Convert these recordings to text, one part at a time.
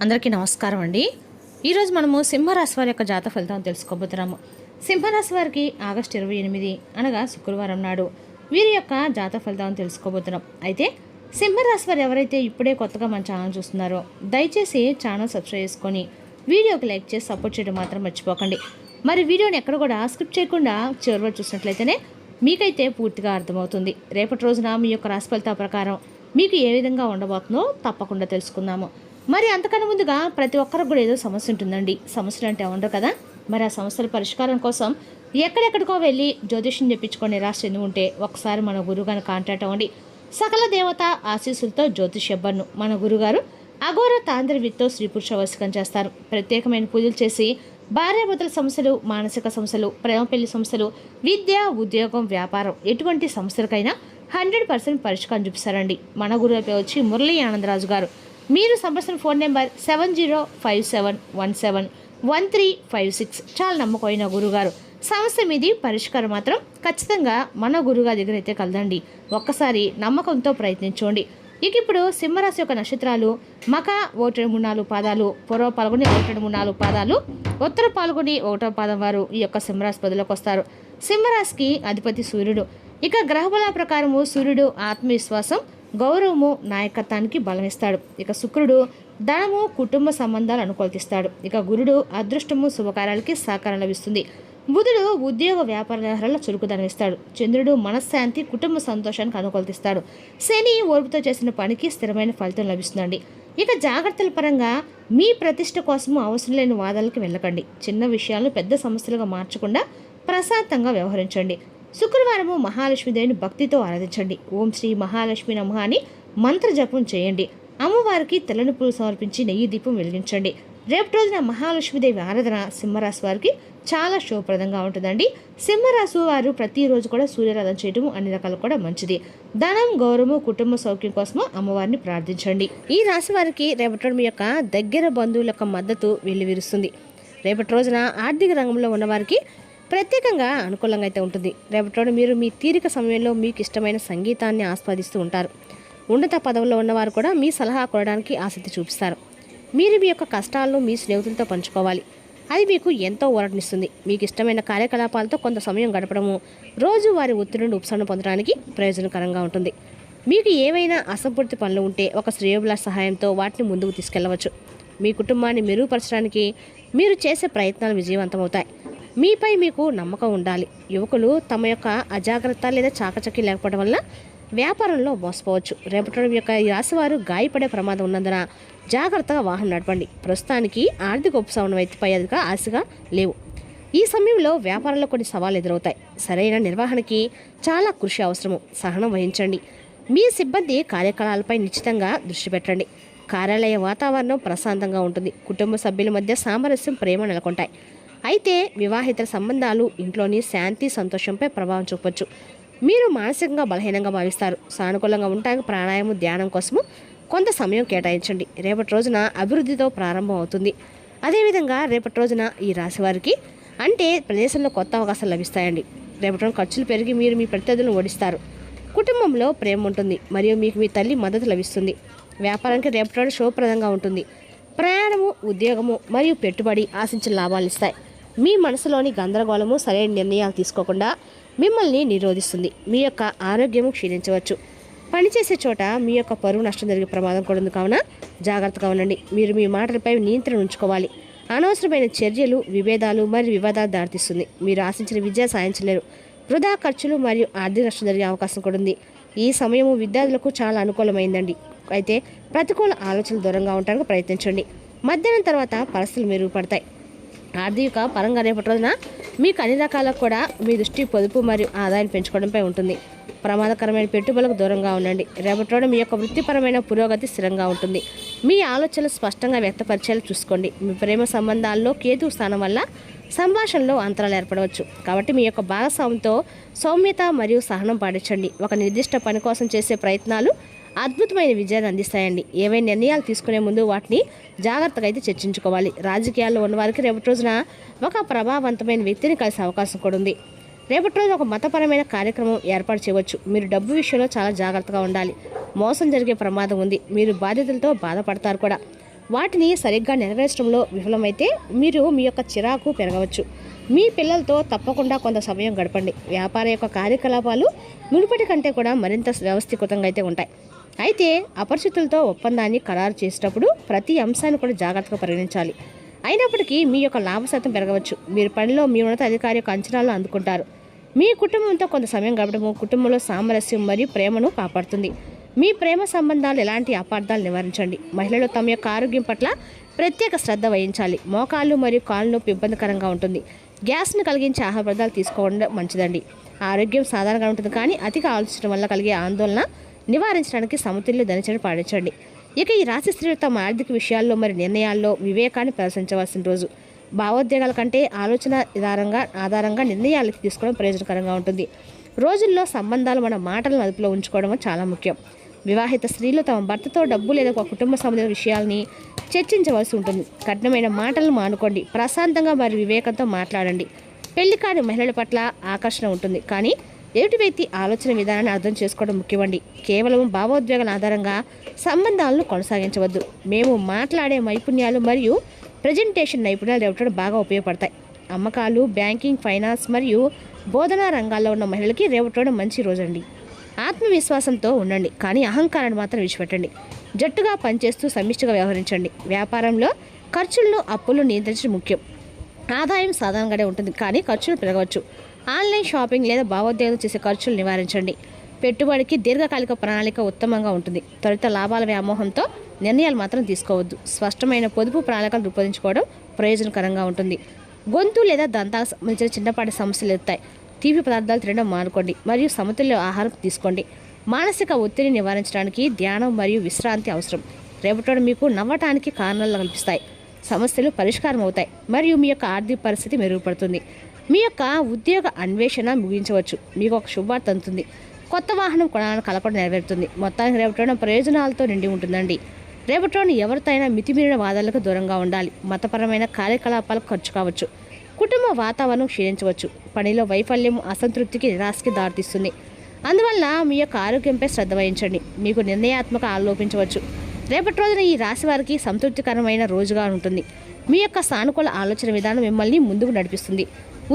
అందరికీ నమస్కారం అండి. ఈరోజు మనము సింహరాశి వారి యొక్క జాతక ఫలితాలను తెలుసుకోబోతున్నాము. సింహరాశి వారికి ఆగస్టు 28 అనగా శుక్రవారం నాడు వీరి యొక్క జాతక ఫలితాలను తెలుసుకోబోతున్నాం. అయితే సింహరాశి వారు ఎవరైతే ఇప్పుడే కొత్తగా మన ఛానల్ చూస్తున్నారో దయచేసి ఛానల్ సబ్స్క్రైబ్ చేసుకొని వీడియోకి లైక్ చేసి సపోర్ట్ చేయడం మాత్రం మర్చిపోకండి. మరి వీడియోని ఎక్కడ కూడా స్కిప్ చేయకుండా చివరి వరకు చూసినట్లయితేనే మీకైతే పూర్తిగా అర్థమవుతుంది. రేపటి రోజున మీ యొక్క రాశి ఫలితాల ప్రకారం మీకు ఏ విధంగా ఉండబోతుందో తప్పకుండా తెలుసుకుందాము. మరి అంతకన్నా ముందుగా ప్రతి ఒక్కరికి కూడా ఏదో సమస్య ఉంటుందండి. సమస్యలు అంటే ఉండరు కదా. మరి ఆ సమస్యల పరిష్కారం కోసం ఎక్కడెక్కడికో వెళ్ళి జ్యోతిష్యం చెప్పించుకొని నిరాశ చెంది ఉంటే ఒకసారి మన గురువుగారిని కాంటాక్ట్ అవ్వండి. సకల దేవత ఆశీస్సులతో జ్యోతిష్యబ్బర్ను మన గురుగారు అఘోర తాంత్రికతో స్త్రీ పురుష వశీకరణ చేస్తారు. ప్రత్యేకమైన పూజలు చేసి భార్యాభర్తల సమస్యలు, మానసిక సమస్యలు, ప్రేమ పెళ్లి సమస్యలు, విద్య, ఉద్యోగం, వ్యాపారం ఎటువంటి సమస్యలకైనా 100% పరిష్కారం చూపిస్తారండి. మన గురువు వచ్చి మురళీ ఆనందరాజు గారు. మీరు సంప్రదించిన ఫోన్ నెంబర్ 7057171356. చాలా నమ్మకమైన గురుగారు. సమస్య మీది పరిష్కారం మాత్రం ఖచ్చితంగా మన గురుగారి దగ్గర అయితే కలదండి. ఒక్కసారి నమ్మకంతో ప్రయత్నించండి. ఇక ఇప్పుడు సింహరాశి యొక్క నక్షత్రాలు మక 1-3-4 పాదాలు, పూర్వ పాల్గొని 1-3-4 పాదాలు, ఉత్తర పాల్గొని 1వ పాదం వారు ఈ యొక్క సింహరాశి పదిలోకి వస్తారు. సింహరాశికి అధిపతి సూర్యుడు. ఇక గ్రహబల ప్రకారము సూర్యుడు ఆత్మవిశ్వాసం, గౌరవము, నాయకత్వానికి బలమిస్తాడు. ఇక శుక్రుడు ధనము, కుటుంబ సంబంధాలు అనుకూలిస్తాడు. ఇక గురుడు అదృష్టము, శుభకార్యాలకి సహకారం లభిస్తుంది. బుధుడు ఉద్యోగ వ్యాపార వ్యవహారాల్లో చురుకుదనం ఇస్తాడు. చంద్రుడు మనశ్శాంతి, కుటుంబ సంతోషానికి అనుకూలిస్తాడు. శని ఓర్పుతో చేసిన పనికి స్థిరమైన ఫలితం లభిస్తుందండి. ఇక జాగ్రత్తల పరంగా మీ ప్రతిష్ట కోసము అవసరం లేని వాదాలకు వెళ్ళకండి. చిన్న విషయాలను పెద్ద సమస్యలుగా మార్చకుండా ప్రశాంతంగా వ్యవహరించండి. శుక్రవారము మహాలక్ష్మీదేవిని భక్తితో ఆరాధించండి. ఓం శ్రీ మహాలక్ష్మి నమః అని మంత్ర జపం చేయండి. అమ్మవారికి తెల్లని పూలు సమర్పించి నెయ్యి దీపం వెలిగించండి. రేపటి రోజున మహాలక్ష్మీదేవి ఆరాధన సింహరాశి వారికి చాలా శుభప్రదంగా ఉంటుందండి. సింహరాశి వారు ప్రతిరోజు కూడా సూర్యారాధన చేయడం అన్ని రకాలు కూడా మంచిది. ధనం, గౌరవము, కుటుంబ సౌఖ్యం కోసము అమ్మవారిని ప్రార్థించండి. ఈ రాశి వారికి రేపటి రోజు మీ యొక్క దగ్గర బంధువుల యొక్క మద్దతు వెల్లివిరుస్తుంది. రేపటి రోజున ఆర్థిక రంగంలో ఉన్నవారికి ప్రత్యేకంగా అనుకూలంగా అయితే ఉంటుంది. రేపటి రోజు మీరు మీ తీరిక సమయంలో మీకు ఇష్టమైన సంగీతాన్ని ఆస్వాదిస్తూ ఉంటారు. ఉన్నత పదవుల్లో ఉన్నవారు కూడా మీ సలహా కోరడానికి ఆసక్తి చూపిస్తారు. మీరు మీ యొక్క కష్టాలను మీ స్నేహితులతో పంచుకోవాలి. అది మీకు ఎంతో ఊరటనిస్తుంది. మీకు ఇష్టమైన కార్యకలాపాలతో కొంత సమయం గడపడము రోజు వారి ఒత్తిడి నుండి ఉపశమనం పొందడానికి ప్రయోజనకరంగా ఉంటుంది. మీకు ఏవైనా అసంపూర్తి పనులు ఉంటే ఒక శ్రేయోభిలాష సహాయంతో వాటిని ముందుకు తీసుకెళ్లవచ్చు. మీ కుటుంబాన్ని మెరుగుపరచడానికి మీరు చేసే ప్రయత్నాలు విజయవంతమవుతాయి. మీపై మీకు నమ్మకం ఉండాలి. యువకులు తమ యొక్క అజాగ్రత్త లేదా చాకచక్యం లేకపోవడం వల్ల వ్యాపారంలో మోసపోవచ్చు. రేపటి యొక్క ఈ రాశివారు గాయపడే ప్రమాదం ఉన్నందున జాగ్రత్తగా వాహనం నడపండి. ప్రస్తుతానికి ఆర్థిక ఉపశమనం వైపుపై అదిగా ఆశగా లేవు. ఈ సమయంలో వ్యాపారంలో కొన్ని సవాళ్లు ఎదురవుతాయి. సరైన నిర్వహణకి చాలా కృషి అవసరము. సహనం వహించండి. మీ సిబ్బంది కార్యకలాపాలపై నిశ్చితంగా దృష్టి పెట్టండి. కార్యాలయ వాతావరణం ప్రశాంతంగా ఉంటుంది. కుటుంబ సభ్యుల మధ్య సామరస్యం, ప్రేమ నెలకొంటాయి. అయితే వివాహితర సంబంధాలు ఇంట్లోని శాంతి, సంతోషంపై ప్రభావం చూపవచ్చు. మీరు మానసికంగా బలహీనంగా భావిస్తారు. సానుకూలంగా ఉండడానికి ప్రాణాయామం, ధ్యానం కోసము కొంత సమయం కేటాయించండి. రేపటి రోజున అభివృద్ధితో ప్రారంభం అవుతుంది. అదేవిధంగా రేపటి రోజున ఈ రాశి వారికి అంటే ప్రదేశంలో కొత్త అవకాశాలు లభిస్తాయండి. రేపటి రోజు ఖర్చులు పెరిగి మీరు మీ ప్రత్యర్థులను ఓడిస్తారు. కుటుంబంలో ప్రేమ ఉంటుంది మరియు మీకు మీ తల్లి మద్దతు లభిస్తుంది. వ్యాపారానికి రేపటి రోజు శుభప్రదంగా ఉంటుంది. ప్రయాణము, ఉద్యోగము మరియు పెట్టుబడి ఆశించిన లాభాలు ఇస్తాయి. మీ మనసులోని గందరగోళము సరైన నిర్ణయాలు తీసుకోకుండా మిమ్మల్ని నిరోధిస్తుంది. మీ యొక్క ఆరోగ్యము క్షీణించవచ్చు. పనిచేసే చోట మీ యొక్క పరువు నష్టం జరిగే ప్రమాదం కూడా ఉంది. కావున జాగ్రత్తగా ఉండండి. మీరు మీ మాటలపై నియంత్రణ ఉంచుకోవాలి. అనవసరమైన చర్యలు, విభేదాలు మరియు వివాదాలు దారితీస్తుంది. మీరు ఆశించిన విద్య సాధించలేరు. వృధా ఖర్చులు మరియు ఆర్థిక నష్టం జరిగే అవకాశం కూడా ఉంది. ఈ సమయము విద్యార్థులకు చాలా అనుకూలమైందండి. అయితే ప్రతికూల ఆలోచనలు దూరంగా ఉండడానికి ప్రయత్నించండి. మధ్యాహ్నం తర్వాత పరిస్థితులు మెరుగుపడతాయి. ఆర్థిక పరంగా రేపటి రోజున మీకు అన్ని రకాలకు కూడా మీ దృష్టి పొదుపు మరియు ఆదాయాన్ని పెంచుకోవడంపై ఉంటుంది. ప్రమాదకరమైన పెట్టుబడులకు దూరంగా ఉండండి. రేపటి రోజున మీ యొక్క వృత్తిపరమైన పురోగతి స్థిరంగా ఉంటుంది. మీ ఆలోచనలు స్పష్టంగా వ్యక్తపరిచేలా చూసుకోండి. మీ ప్రేమ సంబంధాల్లో కేతు స్థానం వల్ల సంభాషణలో అంతరాలు ఏర్పడవచ్చు. కాబట్టి మీ యొక్క భాగస్వామితో సౌమ్యత మరియు సహనం పాటించండి. ఒక నిర్దిష్ట పని కోసం చేసే ప్రయత్నాలు అద్భుతమైన విజయాన్ని అందిస్తాయండి. ఏవైనా నిర్ణయాలు తీసుకునే ముందు వాటిని జాగ్రత్తగా అయితే చర్చించుకోవాలి. రాజకీయాల్లో ఉన్నవారికి రేపటి రోజున ఒక ప్రభావవంతమైన వ్యక్తిని కలిసే అవకాశం కూడా ఉంది. రేపటి రోజు ఒక మతపరమైన కార్యక్రమం ఏర్పాటు చేయవచ్చు. మీరు డబ్బు విషయంలో చాలా జాగ్రత్తగా ఉండాలి. మోసం జరిగే ప్రమాదం ఉంది. మీరు బాధ్యతలతో బాధపడతారు కూడా. వాటిని సరిగ్గా నెరవేర్చడంలో విఫలమైతే మీరు మీ యొక్క చిరాకు పెరగవచ్చు. మీ పిల్లలతో తప్పకుండా కొంత సమయం గడపండి. వ్యాపార యొక్క కార్యకలాపాలు మునుపటి కంటే కూడా మరింత వ్యవస్థీకృతంగా అయితే ఉంటాయి. అయితే అపరిచితులతో ఒప్పందాన్ని ఖరారు చేసేటప్పుడు ప్రతి అంశాన్ని కూడా జాగ్రత్తగా పరిగణించాలి. అయినప్పటికీ మీ యొక్క లాభ శాతం పెరగవచ్చు. మీరు పనిలో మీ ఉన్నత అధికారి యొక్క అంచనాలను అందుకుంటారు. మీ కుటుంబంతో కొంత సమయం గడపడము కుటుంబంలో సామరస్యం మరియు ప్రేమను కాపాడుతుంది. మీ ప్రేమ సంబంధాలు ఎలాంటి అపార్థాలు నివారించండి. మహిళలు తమ యొక్క ఆరోగ్యం పట్ల ప్రత్యేక శ్రద్ధ వహించాలి. మోకాళ్ళు మరియు కాళ్ళు నొప్పి ఇబ్బందికరంగా ఉంటుంది. గ్యాస్ను కలిగించే ఆహార పదార్థాలు తీసుకోవడం మంచిదండి. ఆరోగ్యం సాధారణంగా ఉంటుంది, కానీ అతిగా ఆలోచించడం వల్ల కలిగే ఆందోళన నివారించడానికి సమతుల్య దినచర్య పాటించండి. ఇక ఈ రాశి స్త్రీలు తమ ఆర్థిక విషయాల్లో మరి నిర్ణయాల్లో వివేకాన్ని ప్రదర్శించవలసిన రోజు. భావోద్వేగాల కంటే ఆలోచన ఆధారంగా నిర్ణయాలు తీసుకోవడం ప్రయోజనకరంగా ఉంటుంది. రోజుల్లో సంబంధాలు మన మాటలను అదుపులో ఉంచుకోవడం చాలా ముఖ్యం. వివాహిత స్త్రీలు తమ భర్తతో డబ్బు లేదా ఒక కుటుంబ సంబంధ విషయాల్ని చర్చించవలసి ఉంటుంది. కఠినమైన మాటలను మానుకోండి. ప్రశాంతంగా మరియు వివేకంతో మాట్లాడండి. పెళ్లి కాని మహిళల పట్ల ఆకర్షణ ఉంటుంది, కానీ ఎదుటి వ్యక్తి ఆలోచన విధానాన్ని అర్థం చేసుకోవడం ముఖ్యమండి. కేవలం భావోద్వేగాల ఆధారంగా సంబంధాలను కొనసాగించవద్దు. మేము మాట్లాడే నైపుణ్యాలు మరియు ప్రజెంటేషన్ నైపుణ్యాలు రేపటి బాగా ఉపయోగపడతాయి. అమ్మకాలు, బ్యాంకింగ్, ఫైనాన్స్ మరియు బోధనా రంగాల్లో ఉన్న మహిళలకి రేపటి మంచి రోజండి. ఆత్మవిశ్వాసంతో ఉండండి, కానీ అహంకారాన్ని మాత్రం విడిచిపెట్టండి. జట్టుగా పనిచేస్తూ సమిష్టిగా వ్యవహరించండి. వ్యాపారంలో ఖర్చులను, అప్పులను నియంత్రించడం ముఖ్యం. ఆదాయం సాధారణంగానే ఉంటుంది, కానీ ఖర్చులు పెరగవచ్చు. ఆన్లైన్ షాపింగ్ లేదా భావోద్వేగం చేసే ఖర్చులు నివారించండి. పెట్టుబడికి దీర్ఘకాలిక ప్రణాళిక ఉత్తమంగా ఉంటుంది. త్వరిత లాభాల వ్యామోహంతో నిర్ణయాలు మాత్రం తీసుకోవద్దు. స్పష్టమైన పొదుపు ప్రణాళికలు రూపొందించుకోవడం ప్రయోజనకరంగా ఉంటుంది. గొంతు లేదా దంతాలకు సంబంధించిన చిన్నపాటి సమస్యలు ఎత్తాయి. తీపి పదార్థాలు తినడం మానుకోండి మరియు సమతుల్య ఆహారం తీసుకోండి. మానసిక ఒత్తిడిని నివారించడానికి ధ్యానం మరియు విశ్రాంతి అవసరం. రేపటి మీకు నవ్వటానికి కారణాలు కల్పిస్తాయి. సమస్యలు పరిష్కారం అవుతాయి మరియు మీ యొక్క ఆర్థిక పరిస్థితి మెరుగుపడుతుంది. మీ యొక్క ఉద్యోగ అన్వేషణ ముగించవచ్చు. మీకు ఒక శుభవార్త అందుతుంది. కొత్త వాహనం కొనాలని కలపడం నెరవేరుతుంది. మొత్తానికి రేపటి ప్రయోజనాలతో నిండి ఉంటుందండి. రేపటి ఎవరితో అయినా మితిమీరిన వాదనలకు దూరంగా ఉండాలి. మతపరమైన కార్యకలాపాలకు ఖర్చు కావచ్చు. కుటుంబ వాతావరణం క్షీణించవచ్చు. పనిలో వైఫల్యం అసంతృప్తికి, నిరాశకి దారితీస్తుంది. అందువల్ల మీ యొక్క ఆరోగ్యంపై శ్రద్ధ వహించండి. మీకు నిర్ణయాత్మక ఆలోపించవచ్చు. రేపటి రోజున ఈ రాశి వారికి సంతృప్తికరమైన రోజుగా ఉంటుంది. మీ యొక్క సానుకూల ఆలోచన విధానం మిమ్మల్ని ముందుకు నడిపిస్తుంది.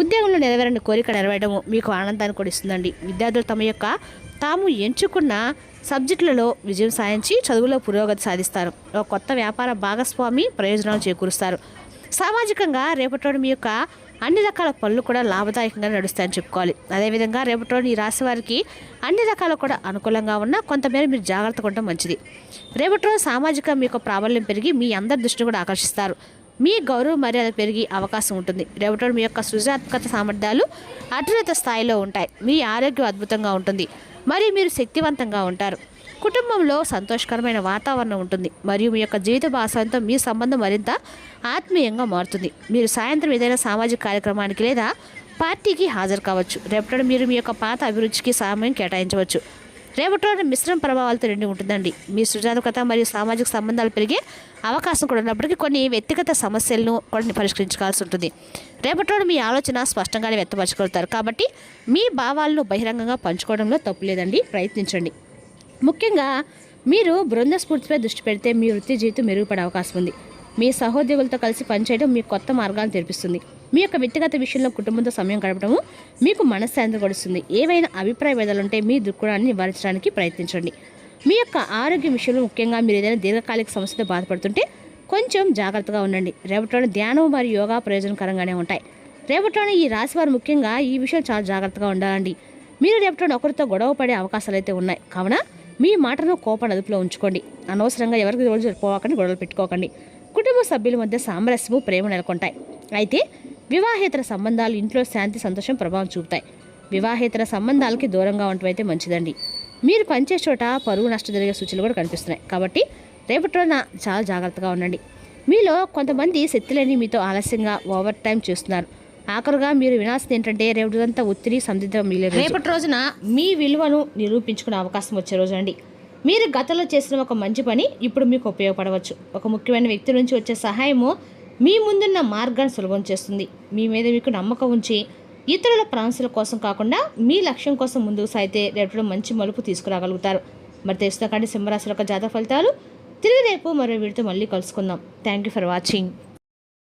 ఉద్యోగంలో నెరవేరని కోరిక నెరవేరడం మీకు ఆనందాన్ని కూడా ఇస్తుందండి. విద్యార్థులు తమ యొక్క తాము ఎంచుకున్న సబ్జెక్టులలో విజయం సాధించి చదువులో పురోగతి సాధిస్తారు. ఒక కొత్త వ్యాపార భాగస్వామి ప్రయోజనాలు చేకూరుస్తారు. సామాజికంగా రేపటి మీ యొక్క అన్ని రకాల పనులు కూడా లాభదాయకంగా నడుస్తాయని చెప్పుకోవాలి. అదేవిధంగా రేపటి ఈ రాశి వారికి అన్ని రకాలు కూడా అనుకూలంగా ఉన్నా కొంతమేర మీరు జాగ్రత్తగా ఉండటం మంచిది. రేపటి సామాజిక మీ యొక్క ప్రాబల్యం పెరిగి మీ అందరి దృష్టిని కూడా ఆకర్షిస్తారు. మీ గౌరవ మర్యాద పెరిగే అవకాశం ఉంటుంది. రేపటి మీ యొక్క సృజనాత్మక సామర్థ్యాలు అత్యున్నత స్థాయిలో ఉంటాయి. మీ ఆరోగ్యం అద్భుతంగా ఉంటుంది మరియు మీరు శక్తివంతంగా ఉంటారు. కుటుంబంలో సంతోషకరమైన వాతావరణం ఉంటుంది మరియు మీ యొక్క జీవిత భాగస్వామితో మీ సంబంధం మరింత ఆత్మీయంగా మారుతుంది. మీరు సాయంత్రం ఏదైనా సామాజిక కార్యక్రమానికి లేదా పార్టీకి హాజరు కావచ్చు. రేపటి మీరు మీ యొక్క పాత అభిరుచికి సమయం కేటాయించవచ్చు. రేపటి మిశ్రమ ప్రభావాలతో నిండి ఉంటుందండి. మీ సృజనాత్మకత మరియు సామాజిక సంబంధాలు పెరిగే అవకాశం కూడా ఉన్నప్పటికీ కొన్ని వ్యక్తిగత సమస్యలను కూడా పరిష్కరించుకోవాల్సి ఉంటుంది. రేపటి మీ ఆలోచన స్పష్టంగానే వ్యక్తపరచగలుగుతారు, కాబట్టి మీ భావాలను బహిరంగంగా పంచుకోవడంలో తప్పు లేదండి. ప్రయత్నించండి. ముఖ్యంగా మీరు బృంద స్ఫూర్తిపై దృష్టి పెడితే మీ వృత్తి జీవితం మెరుగుపడే అవకాశం ఉంది. మీ సహోద్యోగులతో కలిసి పనిచేయడం మీకు కొత్త మార్గాలను తెరిపిస్తుంది. మీ యొక్క వ్యక్తిగత విషయంలో కుటుంబంతో సమయం గడపడము మీకు మనశ్శాంతి గడుస్తుంది. ఏవైనా అభిప్రాయ భేదాలుంటే మీ దృక్కోణాన్ని నివారించడానికి ప్రయత్నించండి. మీ యొక్క ఆరోగ్య విషయంలో ముఖ్యంగా మీరు ఏదైనా దీర్ఘకాలిక సమస్యతో బాధపడుతుంటే కొంచెం జాగ్రత్తగా ఉండండి. రేపటిలోని ధ్యానం మరియు యోగా ప్రయోజనకరంగానే ఉంటాయి. రేపటిలోని ఈ రాశివారు ముఖ్యంగా ఈ విషయం చాలా జాగ్రత్తగా ఉండాలండి. మీరు రేపటిలోని ఒకరితో గొడవ పడే అవకాశాలు అయితే ఉన్నాయి, కావున మీ మాటను కోపాన్ని అదుపులో ఉంచుకోండి. అనవసరంగా ఎవరికి రోజు పోవకండి, గొడవలు పెట్టుకోకండి. కుటుంబ సభ్యుల మధ్య సామరస్యము, ప్రేమ నెలకొంటాయి. అయితే వివాహేతర సంబంధాలు ఇంట్లో శాంతి, సంతోషం ప్రభావం చూపుతాయి. వివాహేతర సంబంధాలకి దూరంగా ఉండటం అయితే మంచిదండి. మీరు పనిచేసే చోట పరువు నష్టం జరిగే సూచనలు కూడా కనిపిస్తున్నాయి, కాబట్టి రేపటి రోజున చాలా జాగ్రత్తగా ఉండండి. మీలో కొంతమంది శక్తులని మీతో ఆలస్యంగా ఓవర్ టైం చేస్తున్నారు. ఆఖరుగా మీరు వినాల్సింది ఏంటంటే రేపటిదంతా ఒత్తిడి సందిగ్ధం మిగిలే రేపటి రోజున మీ విలువను నిరూపించుకునే అవకాశం వచ్చే రోజు అండి. మీరు గతంలో చేసిన ఒక మంచి పని ఇప్పుడు మీకు ఉపయోగపడవచ్చు. ఒక ముఖ్యమైన వ్యక్తి నుంచి వచ్చే సహాయము మీ ముందున్న మార్గాన్ని సులభం చేస్తుంది. మీ మీద మీకు నమ్మకం ఉంచి ఇతరుల ప్రాంశాల కోసం కాకుండా మీ లక్ష్యం కోసం ముందుకు సాగితే రేపటి మంచి మలుపు తీసుకురాగలుగుతారు. మరి తెలుసుకుంటే సింహరాశి యొక్క జాతక ఫలితాలు తిరిగి రేపు మరో వీడితో మళ్ళీ కలుసుకుందాం. Thank you for watching.